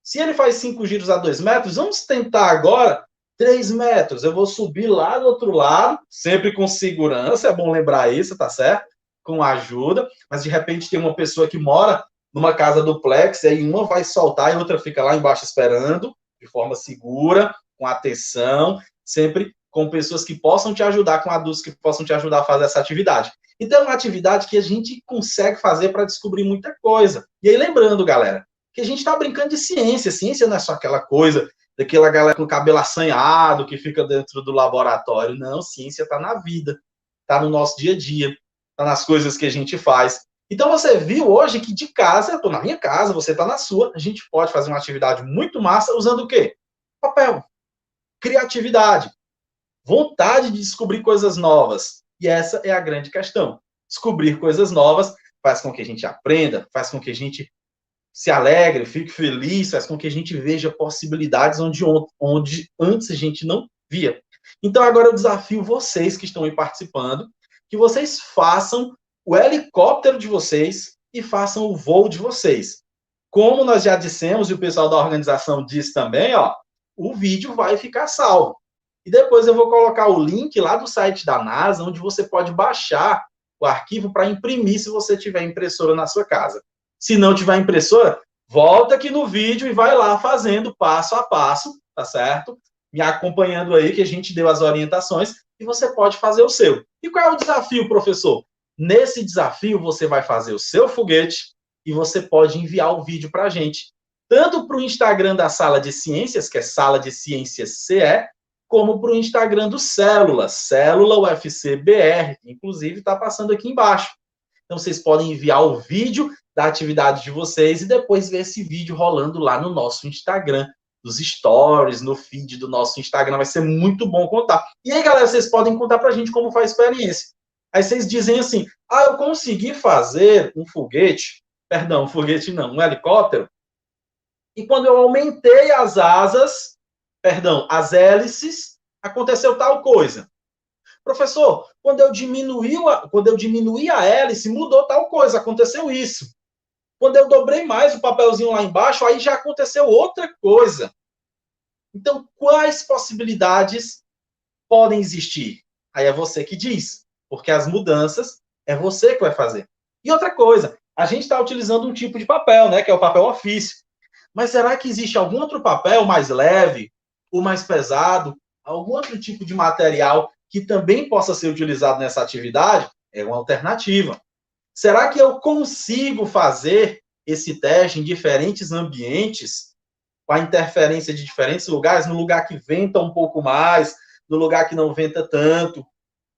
Speaker 1: Se ele faz 5 giros a 2 metros, vamos tentar agora 3 metros. Eu vou subir lá do outro lado, sempre com segurança, é bom lembrar isso, tá certo? Com ajuda, mas de repente tem uma pessoa que mora numa casa duplex, e aí uma vai soltar e a outra fica lá embaixo esperando, de forma segura, com atenção, sempre com pessoas que possam te ajudar, com adultos que possam te ajudar a fazer essa atividade. Então, é uma atividade que a gente consegue fazer para descobrir muita coisa. E aí, lembrando, galera, que a gente está brincando de ciência. Ciência não é só aquela coisa daquela galera com o cabelo assanhado que fica dentro do laboratório. Não, ciência está na vida, está no nosso dia a dia, está nas coisas que a gente faz. Então, você viu hoje que de casa, eu estou na minha casa, você está na sua, a gente pode fazer uma atividade muito massa usando o quê? Papel. Criatividade. Vontade de descobrir coisas novas. E essa é a grande questão. Descobrir coisas novas faz com que a gente aprenda, faz com que a gente se alegre, fique feliz, faz com que a gente veja possibilidades onde antes a gente não via. Então, agora eu desafio vocês que estão aí participando, que vocês façam o helicóptero de vocês e façam o voo de vocês. Como nós já dissemos, e o pessoal da organização disse também, ó, o vídeo vai ficar salvo. E depois eu vou colocar o link lá do site da NASA, onde você pode baixar o arquivo para imprimir se você tiver impressora na sua casa. Se não tiver impressora, volta aqui no vídeo e vai lá fazendo passo a passo, tá certo? Me acompanhando aí, que a gente deu as orientações, e você pode fazer o seu. E qual é o desafio, professor? Nesse desafio, você vai fazer o seu foguete e você pode enviar o vídeo para a gente, tanto para o Instagram da Sala de Ciências, que é Sala de Ciências CE, como para o Instagram do Célula, Célula UFC BR, que inclusive está passando aqui embaixo. Então, vocês podem enviar o vídeo da atividade de vocês e depois ver esse vídeo rolando lá no nosso Instagram, nos stories, no feed do nosso Instagram. Vai ser muito bom contar. E aí, galera, vocês podem contar para a gente como foi a experiência. Aí vocês dizem assim, eu consegui fazer um foguete, perdão, um foguete não, um helicóptero, e quando eu aumentei as asas, as hélices, aconteceu tal coisa. Professor, quando eu diminuí a hélice, mudou tal coisa, aconteceu isso. Quando eu dobrei mais o papelzinho lá embaixo, aí já aconteceu outra coisa. Então, quais possibilidades podem existir? Aí é você que diz, porque as mudanças é você que vai fazer. E outra coisa, a gente está utilizando um tipo de papel, né, que é o papel ofício. Mas será que existe algum outro papel mais leve, ou mais pesado, algum outro tipo de material que também possa ser utilizado nessa atividade? É uma alternativa. Será que eu consigo fazer esse teste em diferentes ambientes, com a interferência de diferentes lugares, no lugar que venta um pouco mais, no lugar que não venta tanto?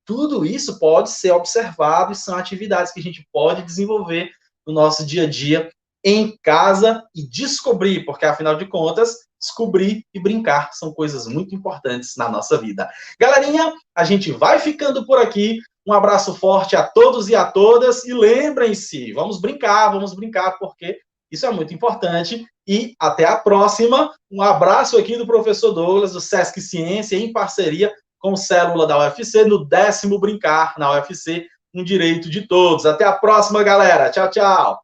Speaker 1: Tudo isso pode ser observado e são atividades que a gente pode desenvolver no nosso dia a dia em casa e descobrir, porque afinal de contas, descobrir e brincar são coisas muito importantes na nossa vida. Galerinha, a gente vai ficando por aqui. Um abraço forte a todos e a todas e lembrem-se, vamos brincar, porque isso é muito importante. E até a próxima. Um abraço aqui do professor Douglas, do Sesc Ciência, em parceria com o Célula da UFC, no 10º Brincar na UFC, um direito de todos. Até a próxima, galera. Tchau, tchau.